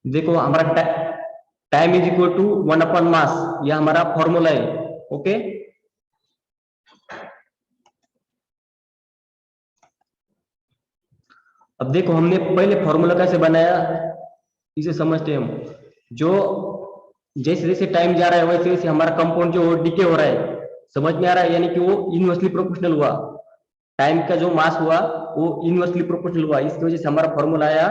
देखो हमारा time is equal to 1/मास, यह हमारा फॉर्मूला है। ओके, अब देखो हमने पहले फॉर्मूला कैसे बनाया, इसे समझते हैं हम। जो जैसे जैसे टाइम जा रहा है वैसे वैसे हमारा कंपाउंड जो डिके हो रहा है, समझ में आ रहा है, यानी कि वो इनवर्सली प्रोपोर्शनल हुआ। टाइम का जो मास हुआ वो इनवर्सली प्रोपोर्शनल हुआ, इसकी वजह से हमारा फॉर्मूला आया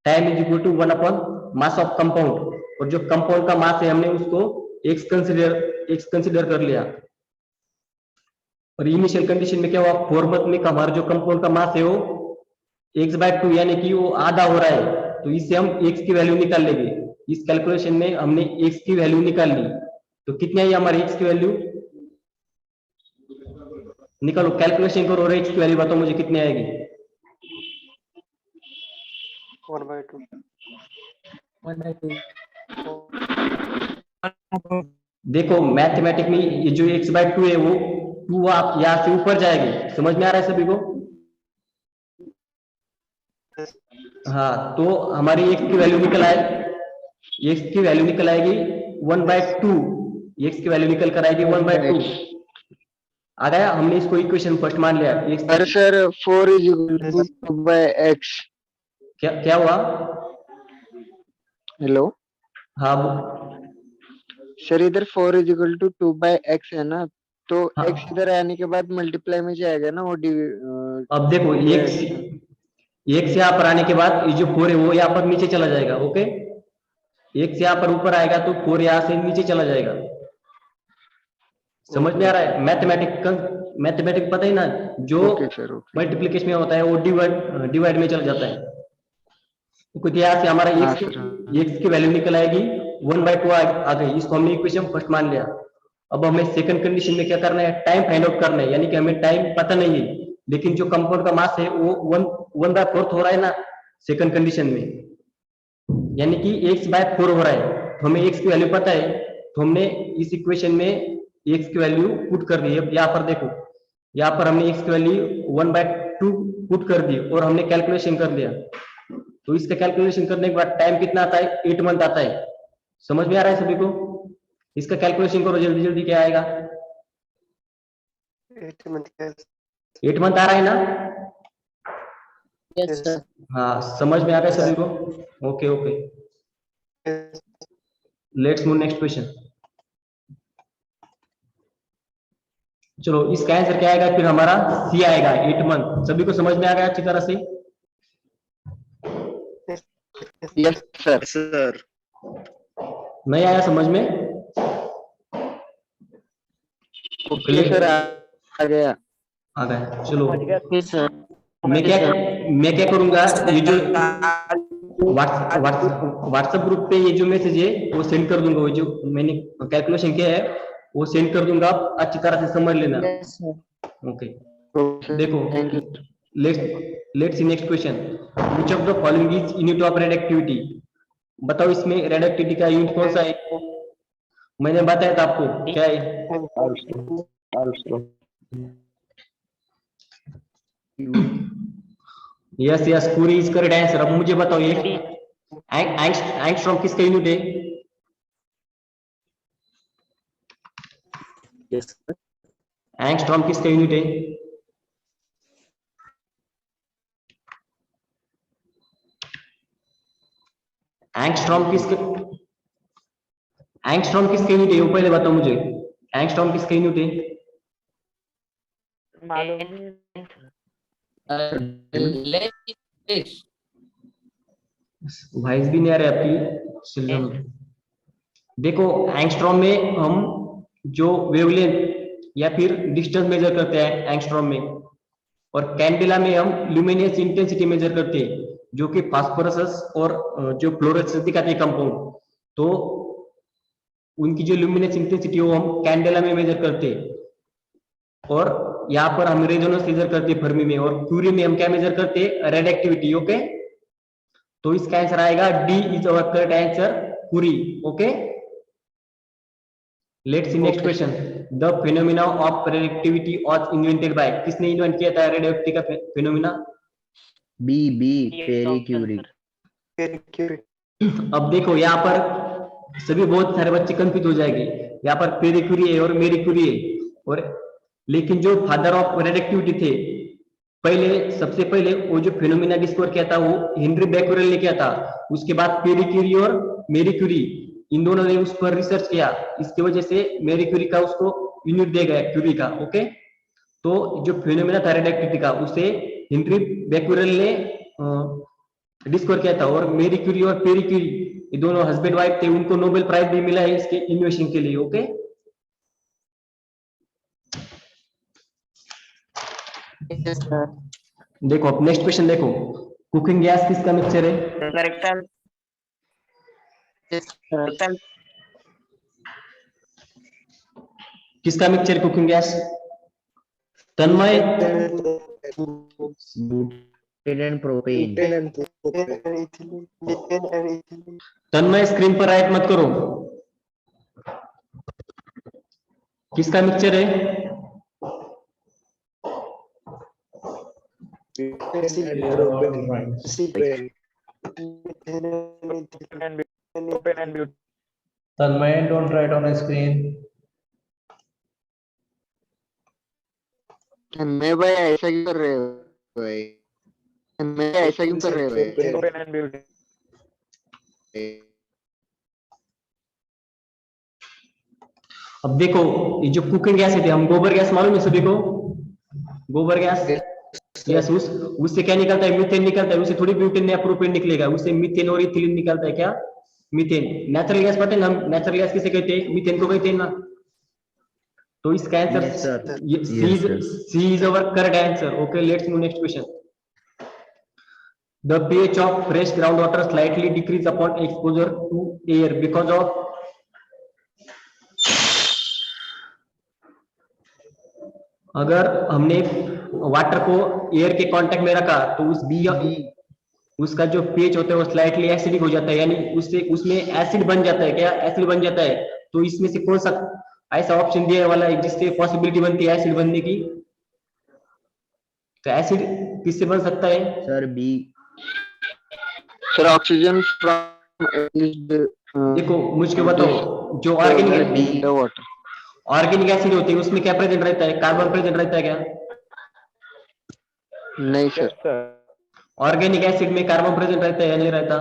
टाइम इज इक्वल टू 1/मास ऑफ कंपाउंड। और जो कंपाउंड का मास है हमने उसको एक्स कंसिडर कर लिया। और इनिशियल कंडीशन में क्या हुआ, फॉर्मूला में हमारा जो कंपाउंड का मास है वो x/2 यानी कि वो आधा हो रहा है, तो इससे हम x की वैल्यू निकाल लेंगे। इस कैलकुलेशन में हमने x की वैल्यू निकाल ली, तो कितनी आई हमारी x की वैल्यू, निकालो, कैलकुलेशन करो और x की वैल्यू बताओ मुझे कितनी आएगी। 1/2 देखो मैथमेटिक में ये जो x/2 है वो 2 आप यहाँ से ऊपर जाएगी, समझ में आ रहा है सभी को। हाँ, तो हमारी x की वैल्यू निकल आए, x की वैल्यू निकल आएगी 1/2, x की वैल्यू निकल कर आएगी 1/2 आ गया। हमने इसको इक्वेशन फर्स्ट मान लिया। अरे sir 4 is equal to 2/x। क्या हुआ? हेलो, हाँ सर इधर 4 इज इक्वल टू 2/x है ना, तो हाँ। x इधर आने के बाद मल्टीप्लाई में जाएगा ना वो अब देखो x यहाँ पर आने के बाद ये जो 4 है वो यहाँ पर नीचे चला जाएगा। ओके, x यहाँ पर ऊपर आएगा तो 4 यहाँ से नीचे चला जाएगा। समझ में आ रहा है? मैथमेटिक पता ही ना, जो मल्टीप्लिकेशन में होता है वो डिवाइड में चला जाता है। तो यहाँ से हमारा x की वैल्यू निकल आएगी 1/2 आ गई, इसको हमने इक्वेशन फर्स्ट मान लिया। अब हमें सेकंड कंडीशन में क्या करना है, टाइम फाइंड आउट करना है, यानी कि हमें टाइम पता नहीं है लेकिन जो कंपाउंड का मास है वो 1/4 हो रहा है ना सेकंड कंडीशन में, यानी कि x/4 हो रहा है। तो हमें x की वैल्यू पता है, तो हमने इस इक्वेशन में x की वैल्यू पुट कर दी। अब यहाँ पर देखो, यहाँ पर हमने x की वैल्यू 1/2 पुट कर दी और हमने कैलकुलेशन कर दिया। तो इसका कैलकुलेशन करने के बाद टाइम कितना आता है, 8 मंथ आता है। समझ में आ रहा है सभी को? इसका कैलकुलेशन करो जल्दी जल्दी, क्या आएगा? 8 मंथ आ रहा है ना? Yes sir. हाँ, समझ में आ गया सभी को? Okay okay, let's move next question. चलो इसका आंसर क्या आएगा, फिर हमारा सी आएगा 8 मंथ। सभी को समझ में आ गया अच्छी तरह से? Yes sir. नहीं आया समझ में? ओके सर, आ गया। चलो सर मैं क्या करूंगा, ये जो व्हाट्सएप ग्रुप पे ये जो मैसेज है वो सेंड कर दूंगा, वो जो मैंने कैलकुलेशन किया है वो सेंड कर दूंगा, आप अच्छी तरह से समझ लेना। ओके, देखो let's see next question. Which of the following is unit of radioactivity? बताओ इसमें रेडिएक्टिविटी का यूनिट कौन सा है? मैंने बताया था आपको, क्या है? यस यस, पूरी इज करेक्ट आंसर। अब मुझे बताओ ये एंगस्ट्रॉम किसका यूनिट है? एंगस्ट्रॉम किसका यूनिट है? एंगस्ट्रॉम किसका यूनिट है वो पहले बताओ मुझे। एंगस्ट्रॉम किसका यूनिट है? वॉइस भी नहीं आ रही आपकी। देखो एंगस्ट्रॉम में हम जो वेवलेंथ या फिर डिस्टेंस मेजर करते हैं एंगस्ट्रॉम में, और कैंडेला में हम ल्यूमिनेंस इंटेंसिटी मेजर करते हैं, जो कि फास्फोरस और जो फ्लोरेसेंस दिखाते हैं कंपाउंड, तो उनकी जो ल्यूमिनेंस इंटेंसिटी वो हम कैंडेला में मेजर करते हैं। और यहाँ पर हम रेजोनेंस मेजर करते हैं फर्मी में, और क्यूरी में हम क्या मेजर करते हैं, रेडिएक्टिविटी। ओके, तो इसका आंसर आएगा D is our correct answer, Curie. Okay, let's see next question. The phenomena of radioactivity was invented by, किसने इन्वेंट किया था रेडियोएक्टिविटी का फिनोमिना? B Pierre Curie. अब देखो यहाँ पर सभी बहुत सारे बच्चे कंफ्यूज हो जाएंगे, यहाँ पर पेरी क्यूरी है और मेरी क्यूरी है, और लेकिन जो फादर ऑफ रेडियोएक्टिविटी थे, पहले सबसे पहले वो जो फिनोमिना डिस्कवर किया था वो हेनरी बैक्यूरेल ने किया था। उसके बाद पेरी क्यूरी और मेरी क्यूरी, इन दोनों ने उस पर रिसर्च किया, इसकी वजह से मेरी क्यूरी का उसको यूनिट दिया गया क्यूरी का। ओके, तो जो फिनोमिना था रेडियोएक्टिविटी का उसे हेनरी बैक्यूरेल ने डिस्कवर किया था, और मेरी क्यूरी और पेरी क्यूरी ये दोनों हस्बैंड वाइफ थे, उनको नोबेल प्राइज भी मिला है इसके इनोवेशन के लिए। Okay, Yes, sir. देखो अब नेक्स्ट क्वेश्चन देखो, कुकिंग गैस किसका मिक्सचर है? Rectal. Yes, rectal. किसका mixture cooking gas? Tanmay, Butane and propane. Tanmay screen पर राइट मत करो, किसका मिक्सचर है? Tanmay, don't write on a screen. मैं भाई ऐसा क्यों कर रहे हो भाई? मैं ऐसा क्यों कर रहे हो भाई? अब देखो ये जो कुकिंग गैस थे, हम गोबर गैस मालूम है सभी को, गोबर गैस, यस, उससे क्या निकलता है? मीथेन निकलता है, उससे थोड़ी ब्यूटेन या प्रोपेन निकलेगा, उससे मीथेन और इथिलीन निकलता है। क्या? मीथेन। नेचुरल गैस पता है ना, नेचुरल गैस किसे कहते हैं? मीथेन को कहते हैं ना। तो इसका answer C is our correct answer. Okay, let's move next question. The pH of fresh groundwater slightly decrease upon exposure to air because of अगर हमने वाटर को एयर के कांटेक्ट में रखा तो उसका जो pH होता है वो स्लाइटली एसिडिक हो जाता है, यानी उससे उसमें एसिड बन जाता है। क्या? एसिड बन जाता है। तो इसमें से कौन सा ऐसा ऑप्शन दिया वाला है जिससे पॉसिबिलिटी बनती है एसिड बनने की? तो एसिड किससे बन सकता है? Sir, B. Sir oxygen from देखो मुझको बताओ, जो ऑर्गेनिक एसिड होती है उसमें क्या प्रेजेंट रहता है? कार्बन प्रेजेंट रहता है क्या? नहीं सर, ऑर्गेनिक एसिड में कार्बन प्रेजेंट रहता है या नहीं रहता?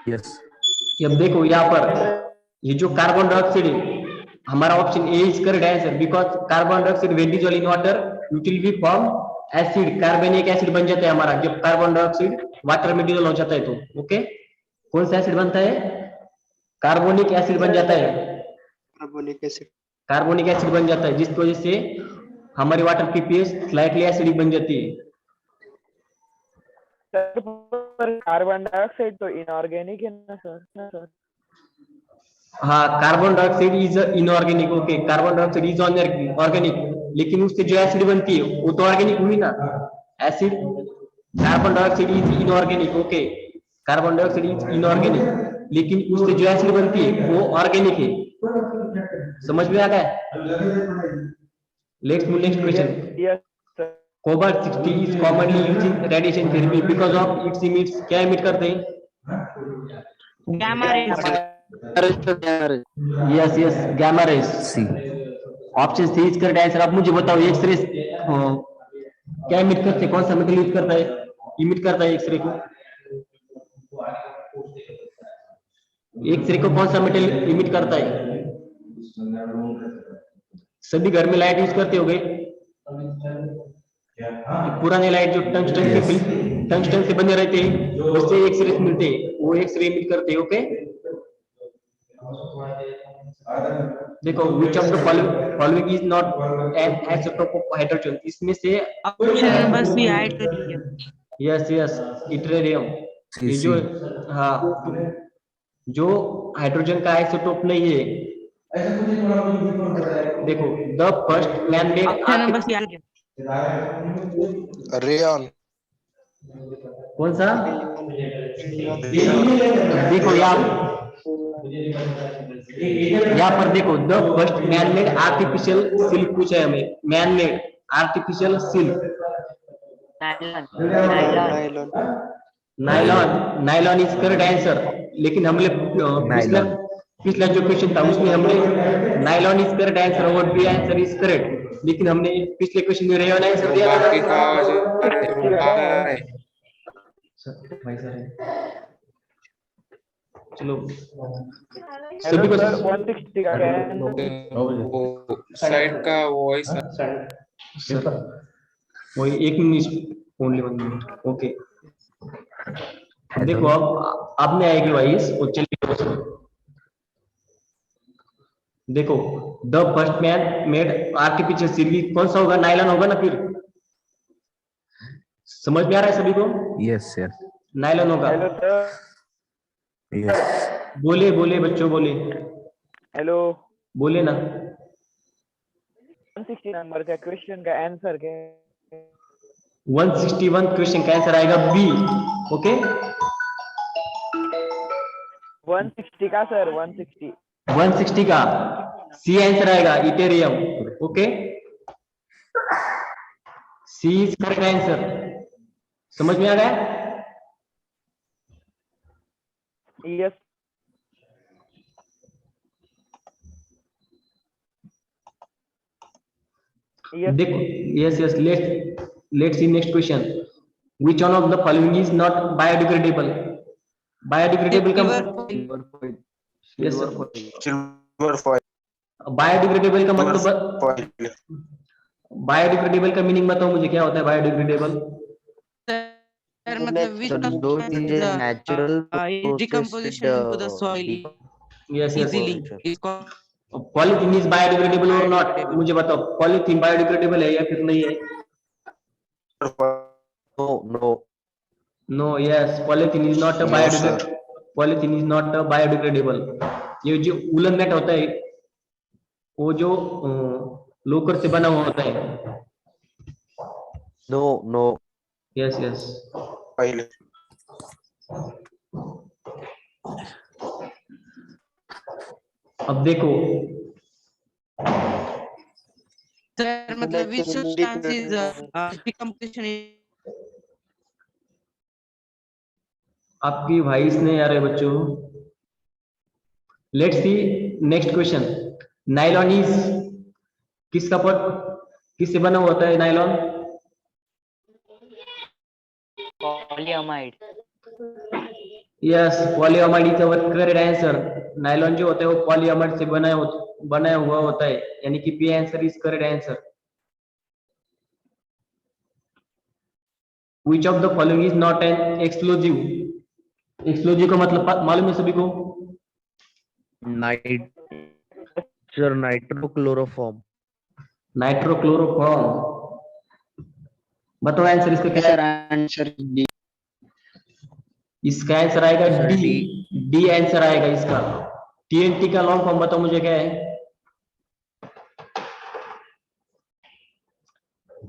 Yes. अब देखो यहाँ पर ये जो कार्बन डाइऑक्साइड है, हमारा option A is correct answer, because carbon dioxide when dissolve in water it will be form acid, कार्बनिक एसिड बन जाता है हमारा जब कार्बन डाइऑक्साइड वाटर में डिसॉल्व हो जाता है तो। ओके, कौन सा एसिड बनता है? कार्बोनिक एसिड बन जाता है, कार्बोनिक एसिड बन जाता है, जिसकी वजह से हमारी वाटर की पीएच स्लाइटली एसिडिक बन जाती है। कार्बन डाइऑक्साइड तो इनऑर्गेनिक है ना सर? हाँ, carbon dioxide is inorganic. Okay, carbon dioxide is organic, लेकिन उससे जो एसिड बनती है वो तो ऑर्गेनिक हुई ना acid. Carbon dioxide is inorganic. Okay, carbon dioxide is inorganic, लेकिन उससे जो एसिड बनती है वो ऑर्गेनिक है। समझ में आ गया? Let's move next question. Yes, sir. Cobalt 60 is commonly used in radiation therapy because of its emits, क्या emit करते हैं? Gamma rays. Yes yes, gamma rays. C. Option C is correct answer. अब मुझे बताओ एक्सरे क्या emit करते हैं? कौन सा मेटल यूज करता है, इमिट करता है एक्सरे को? एक्सरे को कौन सा मेटल इमिट करता है? सभी घर में लाइट यूज करते होगे, पुराने लाइट जो टंगस्टन से बने रहते हैं उससे एक्सरे मिलते हैं, वो एक्सरे इमिट करते हैं। ओके, देखो which of the following is not an isotope of hydrogen, इसमें से option number C hydrogen. Yes yes, yttrium. ये जो हाँ जो हाइड्रोजन का आइसोटोप नहीं है। देखो the first man made option number C hydrogen. Rayon. कौन सा? देखो यहाँ पर देखो the first man made artificial silk पूछा है हमें, man made artificial silk. Nylon. Nylon is correct answer. लेकिन हमने पिछला जो क्वेश्चन था उसमें हमने नाइलॉन इज करेक्ट आंसर और बी आंसर इज करेक्ट, लेकिन हमने पिछले क्वेश्चन में रेयन आंसर दिया बाकी का आवाज आ रहा है। भाई सर चलो हेलो सभी को सर 160 का क्या है? वो साइड का वॉइस सर वही 1 मिनट ओनली 1 मिनट ओके। देखो अब नहीं आएगी वॉइस वो चलिए। देखो the first man made artificial series कौन सा होगा? नाइलॉन होगा ना। फिर समझ में आ रहा है सभी को? यस यस नाइलॉन होगा। Hello sir, yes. बोले बोले बच्चों बोले हेलो बोले ना। 160 नंबर का क्वेश्चन का आंसर क्या है? 161 क्वेश्चन का आंसर आएगा बी। ओके 160 का सर 160 160 का सी आंसर आएगा ethereum. Okay C is correct answer. समझ में आ गया? यस यस देखो yes yes let's see next question. Which one of the following is not biodegradable? Biodegradable का यस Silver foil. बायोडिग्रेडेबल का मतलब बायोडिग्रेडेबल का मीनिंग बताओ मुझे, क्या होता है biodegradable? Sir, matlab which So those in the natural decomposition into the soil yes yes easily is called polythene is biodegradable और नॉट? मुझे बताओ पॉलीथीन बायोडिग्रेडेबल है या फिर नहीं है? No, no. No yes polythene is not a biodegradable. Polythene is not a biodegradable. ये जो वूलन नेट होता है वो जो लोकर से बना हुआ होता है। No, no. Yes yes Foil. अब देखो sir, matlab which substance is decomposition in आपकी वॉइस नहीं आ रहे बच्चों। Let's see next question. Nylon is किसका किससे बना हुआ होता है nylon? Polyamide. Yes polyamide is our correct answer. Nylon जो होता है वो पॉलीअमाइड से बनाया हुआ होता है, यानी कि B answer is correct answer. Which of the following is not an explosive? Explosive का मतलब मालूम है सभी को? Sir, nitrochloroform. नाइट्रोक्लोरोफॉर्म। बताओ आंसर इसका क्या है? Answer D. इसका आंसर आएगा Sir, डी। डी आंसर आएगा इसका। टीएनटी का लॉन्ग फॉर्म बताओ मुझे क्या है?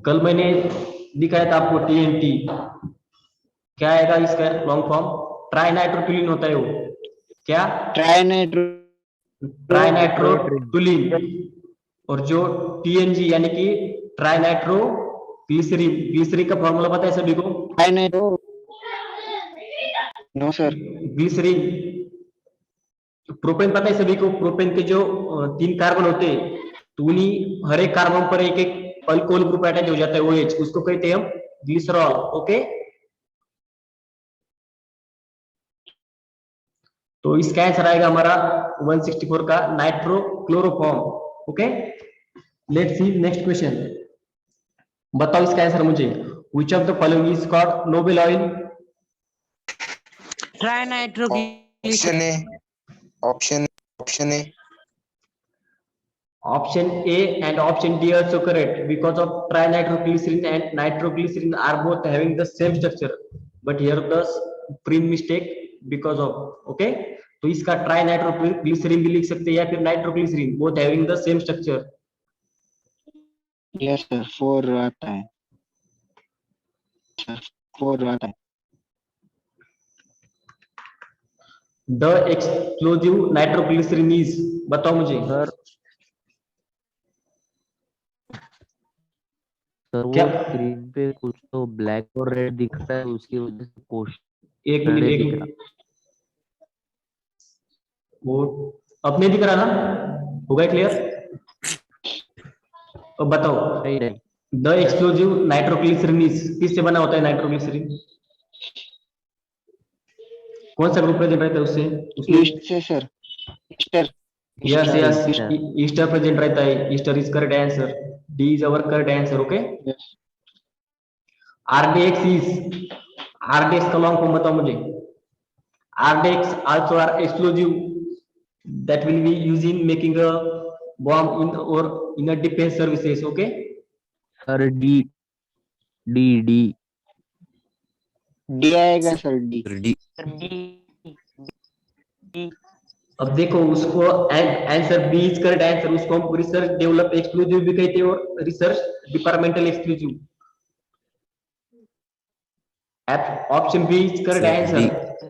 कल मैंने दिखाया था आपको टीएनटी। क्या आएगा इसका लॉन्ग फॉर्म? ट्राइनाइट्रोटुलिन होता है वो। क्या? ट्राइनाइट्रोटुलिन। और जो टीएनजी यानी कि ट्राइनाइट्रो ग्लिसरीन का फॉर्मूला पता है सभी को? No sir. ग्लिसरीन। प्रोपेन पता है सभी को? प्रोपेन के जो 3 कार्बन होते हैं तो उन्हीं हर एक कार्बन पर एक एक अल्कोहल ग्रुप अटैच हो जाता है, OH, उसको कहते हैं हम ग्लिसरॉल। ओके तो इसका आंसर आएगा हमारा 164 का nitrochloroform. Okay let's see next question. बताओ इसका आंसर मुझे। Which of the following is called noble oil? trinitroglycerin. Option A. Option A and option D are also correct because of trinitroglycerin and nitroglycerin are both having the same structure, but here the print mistake because of okay. तो इसका ट्राइनाइट्रोग्लिसरीन भी लिख सकते हैं या फिर nitroglycerine, both having the same structure. यस sir 4 आता है सर 4 आता है। The explosive nitroglycerin is बताओ मुझे। Sir, सर वो क्या? स्क्रीन पे कुछ तो ब्लैक और रेड दिख रहा है, उसकी वजह से क्वेश्चन एक मिनट, एक दिख मिनट, वो अब नहीं दिख रहा ना? हो गया क्लियर? अब बताओ, नहीं नहीं द एक्सप्लोजिव नाइट्रोग्लिसरीन किससे बना होता है? नाइट्रोग्लिसरीन कौन सा ग्रुप प्रेजेंट रहता है उससे? उसमें ईस्ट से sir, ester. Yes yes, ester. Ester present रहता है। Ester is correct answer, D is our correct answer. Okay, RDX is, RDX का लॉन्ग फॉर्म बताओ मुझे। RDX also are explosive that will be used in making a bomb in or in a defense services. Okay, sir D D D D आएगा sir, D. अब देखो उसको answer B is correct answer. उसको हम research develop exclusive भी कहते हैं और research departmental exclusive. Option B is correct answer.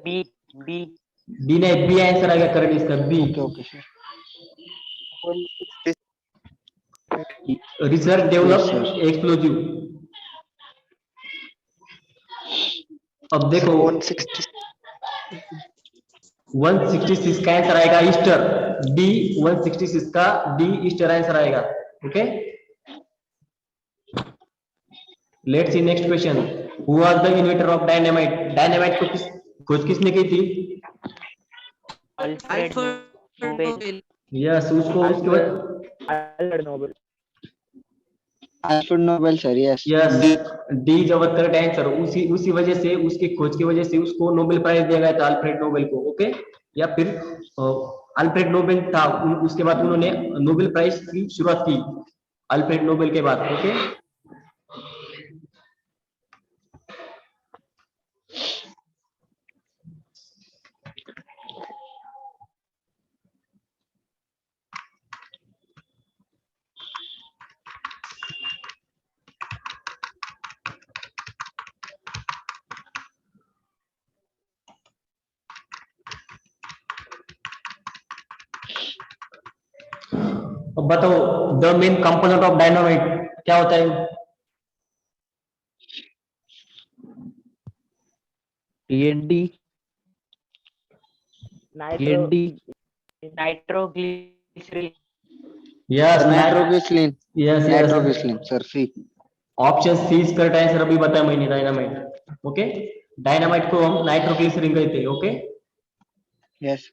B B D नहीं, बी आंसर आएगा करेक्ट इसका, B. Okay sir. Research develop exclusive. अब देखो 166 का आंसर आएगा ईस्टर, डी 166 का डी ईस्टर आंसर आएगा। Okay, let's see next question. Who was the inventor of dynamite? Dynamite को खोज किसने की थी? Alfred Nobel. यस, उसको उसके Alfred Nobel. Alfred Nobel sir, yes. Yes, D is our correct answer. उसी वजह से, उसकी खोज की वजह से उसको नोबेल प्राइज दिया गया था, अल्फ्रेड नोबेल को। ओके, या फिर अल्फ्रेड नोबेल था, उसके बाद उन्होंने नोबेल प्राइज की शुरुआत की अल्फ्रेड नोबेल के बाद। ओके, अब बताओ, the main component of dynamite क्या होता है? TNT TNT nitroglycerine yes, nitroglycerine, yes yes, nitroglycerine sir, C. Option C is correct answer. अभी बताया मैंने, डायनामाइट। ओके, डायनामाइट को हम नाइट्रोग्लिसरीन कहते हैं। Okay, yes.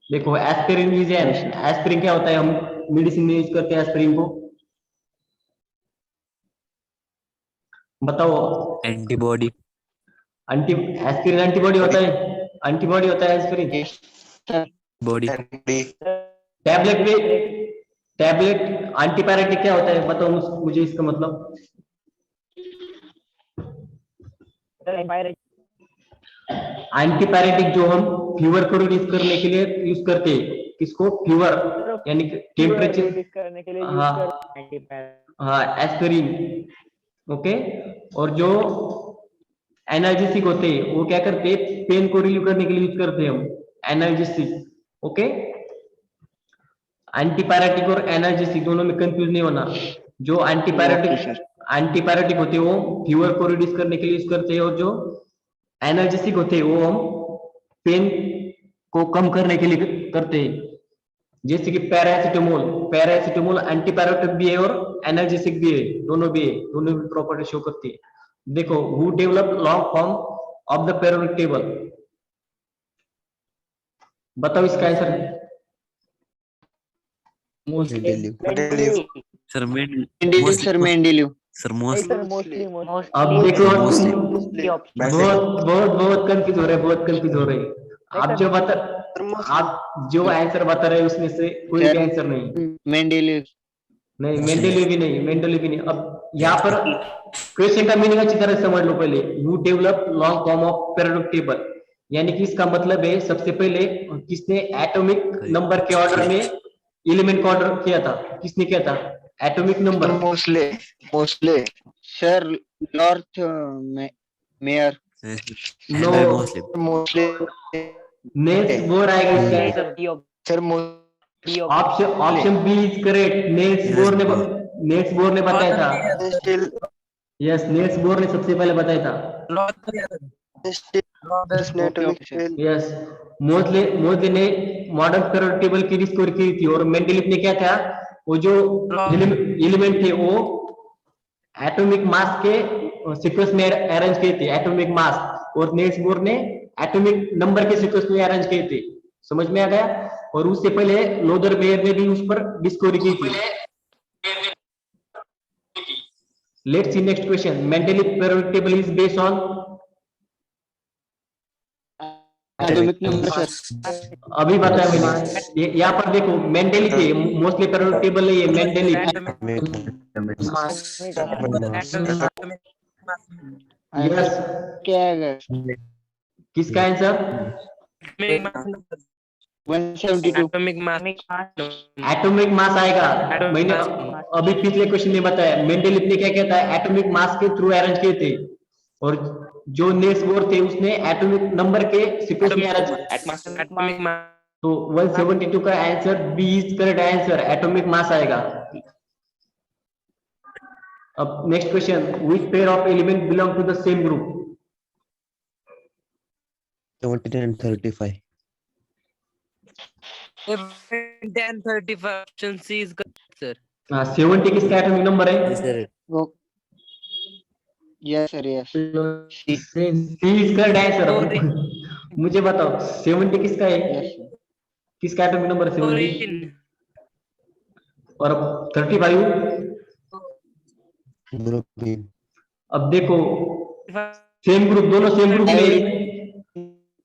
देखो एस्पिरिन इज एन, एस्पिरिन क्या होता है? हम मेडिसिन में यूज करते हैं एस्पिरिन को। बताओ। एंटीबॉडी एस्पिरिन एंटीबॉडी होता है? एंटीबॉडी होता है एस्पिरिन। बॉडी टैबलेट में, टैबलेट एंटीपायरेटिक क्या होता है? बताओ मुझे इसका मतलब। एंटीपायरेटिक जो हम फीवर को रिड्यूस करने के लिए यूज करते हैं, किसको? फीवर यानी टेम्परेचर करने के लिए हाँ हाँ, एस्पिरिन। ओके, और जो एनाल्जेसिक होते हैं वो क्या करते हैं? पेन को रिलीव करने के लिए यूज करते हैं हम, एनाल्जेसिक। ओके, एंटीपायरेटिक और एनाल्जेसिक दोनों में कंफ्यूज नहीं होना। जो एंटीपायरेटिक होते हैं वो फीवर को रिड्यूस करने के लिए यूज करते हैं, और जो एनाल्जेसिक होते हैं वो हम पेन को कम करने के लिए करते हैं। जैसे कि पैरासिटामोल, पैरासिटामोल एंटीपायरेटिक भी है और एनाल्जेसिक भी है, दोनों भी है, दोनों भी प्रॉपर्टी शो करती है। देखो, who develop long form of the periodic table? बताओ इसका answer. Sir Mendeleev sir most mostly अब देखो, बहुत कंफ्यूज हो रहे हैं, बहुत कंफ्यूज हो रहे हैं। आप जो आंसर बता रहे हैं उसमें से कोई भी आंसर नहीं। मेंडेलीव नहीं, मेंडेलीव भी नहीं, मेंडेलीव भी नहीं। अब यहाँ पर क्वेश्चन का मीनिंग अच्छी तरह समझ लो पहले। Who develop long form of periodic table, यानी कि इसका मतलब है सबसे पहले किसने एटॉमिक नंबर के ऑर्डर में एलिमेंट का ऑर्डर किया था? किसने किया था? Atomic number. मोस्टली सर, नॉर्थ मेयर। नो, मोस्टली नेल्स बोर आएगा इसका answer. Sir, option B is correct. Niels Bohr ने नेल्स बोर ने बताया था। Still, यस, नेल्स बोर ने सबसे पहले बताया था। still atomic scale. यस, मोजले ने मॉडर्न पीरियोडिक टेबल की डिस्कवरी की थी, और मेंडलीफ ने क्या था, वो जो एलिमेंट थे वो एटॉमिक मास के सीक्वेंस में अरेंज किए थे, एटॉमिक मास, और नेल्स बोर ने एटॉमिक नंबर के सीक्वेंस में अरेंज किए थे। समझ में आ गया? और उससे पहले लोदर बेयर ने भी उस पर डिस्कवरी की थी। Let's see next question. Mendeleev periodic table is based on, Atomic number, sir. अभी बताया मैंने। यहाँ पर देखो मेंडलीफ है, मोस्टली पीरियोडिक टेबल है ये मेंडलीफ। यस, क्या है? किसका आंसर? 172. एटॉमिक मास आएगा। मैंने अभी पिछले क्वेश्चन में बताया, मेंडलीफ ने क्या कहता है, एटॉमिक मास के थ्रू अरेंज किए थे, और जो नेल्स बोर थे उसने एटॉमिक नंबर के सीक्वेंस में अरेंज। तो 172 का answer B is correct answer, atomic mass आएगा। अब next question, which pair of element belong to the same group? 17 and 35. 1035 option C is correct, sir. 70 किसका एटॉमिक नंबर है? Yes, sir. Oh. Yes, sir. Yes. C is correct answer. मुझे बताओ 70 किसका है? Yes, sir. किसका atomic number है 70? Fluorine. और 35? Bromine. अब देखो सेम ग्रुप, दोनों सेम ग्रुप में,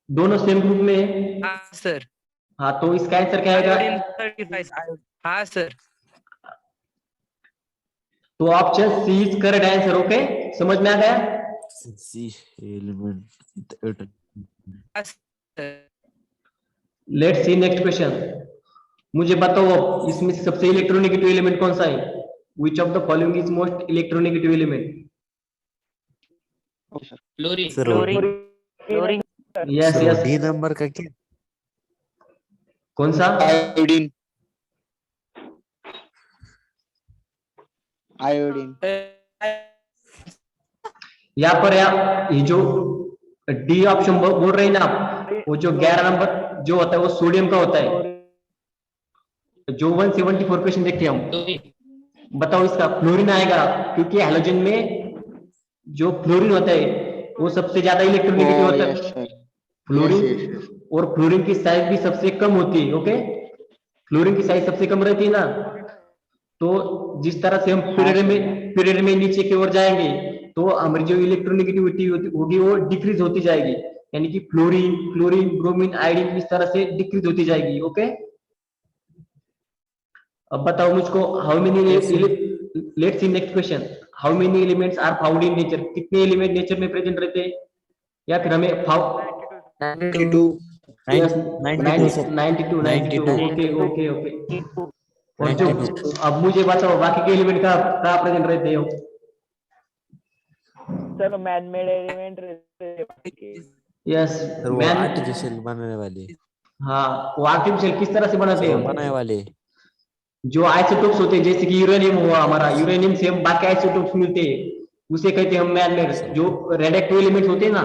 दोनों सेम ग्रुप में। हाँ सर। हाँ, तो इसका आंसर क्या आएगा? 35। हाँ सर। तो option C is correct answer. Okay, समझ में आ गया? C element. हाँ sir. Let's see next question. मुझे बताओ इसमें से सबसे इलेक्ट्रोनेगेटिव एलिमेंट कौन सा है? Which of the following is most electronegative element? Fluorine. Sir, Fluorine. Yes, yes. D number का क्या? कौन सा? Iodine. Iodine. यहाँ पर ये जो डी ऑप्शन बोल रहे हैं ना आप, वो जो 11 नंबर जो होता है वो सोडियम का होता है। जो 174 क्वेश्चन देखते हैं हम, बताओ इसका फ्लोरीन आएगा, क्योंकि हैलोजन में जो फ्लोरीन होता है वो सबसे ज्यादा इलेक्ट्रोनेगेटिव Oh, होता yes, है। sir. Fluorine Yes, yes, yes. और फ्लोरीन की साइज भी सबसे कम होती है। ओके, फ्लोरीन की साइज सबसे कम रहती है ना, तो जिस तरह से हम पीरियड में नीचे की ओर जाएंगे तो हमारी जो इलेक्ट्रोनेगेटिविटी होगी वो डिक्रीज होती जाएगी, यानी कि क्लोरीन, ब्रोमीन, आयोडीन इस तरह से डिक्रीज होती जाएगी। ओके, अब बताओ मुझको, how many, let's see next question, how many elements are found in nature? कितने एलिमेंट नेचर में प्रेजेंट रहते हैं? या फिर हमें 92. 92. ओके। और जो अब मुझे बताओ बाकी के एलिमेंट कहाँ प्रेजेंट रहते हो? चलो मैन मेड एलिमेंट रहते हैं। यस, सर वो आर्टिफिशियल बनाने वाले. हाँ, वो आर्टिफिशियल किस तरह से बनाते हैं? बनाने वाले. जो आइसोटोप्स होते हैं, जैसे कि यूरेनियम हुआ हमारा, यूरेनियम से हम बाकी आइसोटोप्स मिलते हैं, उसे कहते हैं हम मैन मेड। जो रेडियोएक्टिव एलिमेंट्स होते हैं ना,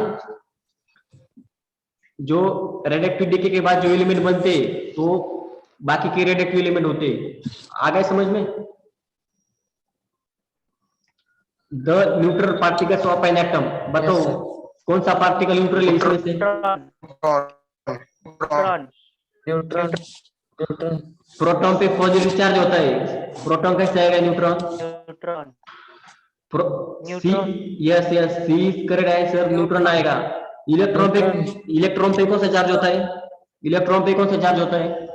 जो रेडियोएक्टिव डीके के बाद जो एलिमेंट बनते हैं, तो बाकी के रेडियोएक्टिव एलिमेंट होते हैं। आ गए समझ में? The neutral particles of an atom, बताओ कौन सा पार्टिकल न्यूट्रल है इसमें से? प्रोटॉन पे पॉजिटिव चार्ज होता है। प्रोटॉन कैसे आएगा? Neutron. Yes, C is correct answer, neutron आएगा। इलेक्ट्रॉन पे कौन सा चार्ज होता है? इलेक्ट्रॉन पे कौन सा चार्ज होता है?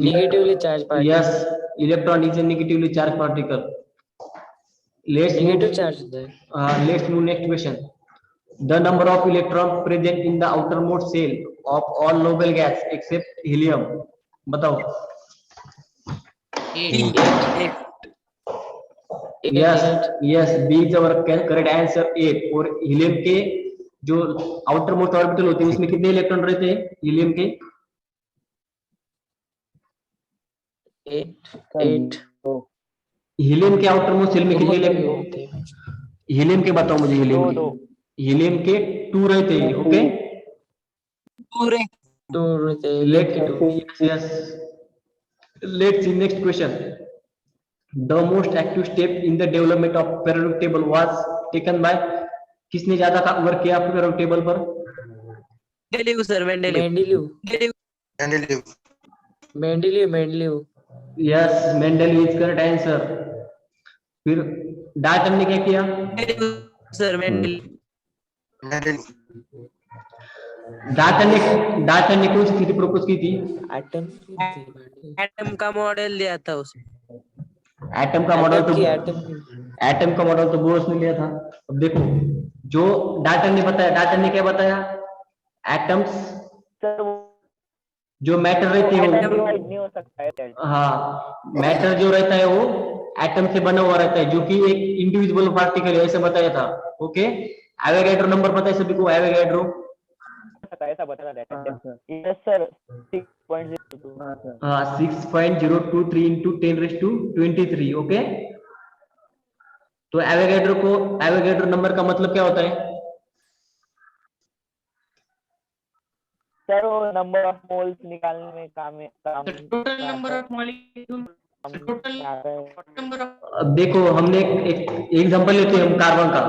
Negatively charged particle. Yes, electron is a negatively charged particle. Negative charge होता है. Let's move next question. The number of electrons present in the outermost shell of all noble gas except helium. बताओ. Yes, B is our correct answer 8. और helium के जो outer most orbital होते हैं उसमें कितने इलेक्ट्रॉन रहते हैं हीलियम के? 8 हीलियम के आउटर मोस्ट शेल में कितने इलेक्ट्रॉन होते हैं? हीलियम के बताओ मुझे, हीलियम के 2 रहते हैं, ओके। पूरे 2 रहते हैं, लेट के 2। Yes. Let's see next question. The most active step in the development of periodic table was taken by, किसने ज्यादा वर्क किया periodic table पर? Mendeleev sir, Mendeleev. Mendeleev. Yes, Mendel is correct answer. फिर Dalton ने क्या किया? Sir Mendeleev. Dalton ने कौन सी थ्योरी प्रपोज की थी? एटम का मॉडल दिया था उसने। एटम का मॉडल तो बोर्स ने लिया था। अब देखो जो डाल्टन ने क्या बताया? एटम्स जो मैटर रहते हैं नहीं हो सकता है। हाँ, मैटर जो रहता है वो एटम से बना हुआ रहता है, जो कि एक इंडिविजुअल पार्टिकल है, ऐसे बताया था, ओके। एवोगैड्रो नंबर पता है सभी को? एवोगैड्रो ऐसा बताना था। Yes sir, 6.02। हाँ, 6.023 into 10⁻23, ओके। तो एवोगैड्रो नंबर का मतलब क्या होता है? सर वो नंबर ऑफ मोल्स निकालने में काम टोटल नंबर ऑफ मॉलिक्यूल, अब देखो हमने एक एग्जांपल लेते हैं हम कार्बन का।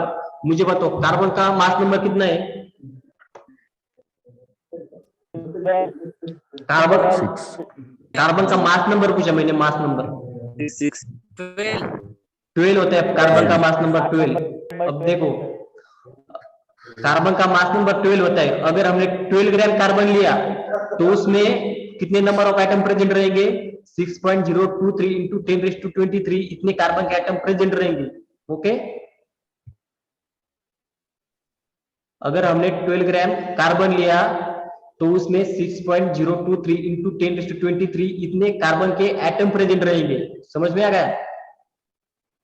मुझे बताओ कार्बन का मास नंबर कितना है? कार्बन का मास नंबर पूछा मैंने, मास नंबर 12 होता है कार्बन का मास नंबर 12। अब देखो कार्बन का मास नंबर 12 होता है। अगर हमने 12 ग्राम कार्बन लिया तो उसमें कितने नंबर ऑफ एटम प्रेजेंट रहेंगे? 6.023 into 10⁻23 इतने कार्बन के एटम प्रेजेंट रहेंगे, ओके। अगर हमने 12 ग्राम कार्बन लिया तो उसमें 6.023 into 10⁻23 इतने कार्बन के एटम प्रेजेंट रहेंगे। समझ में आ गया?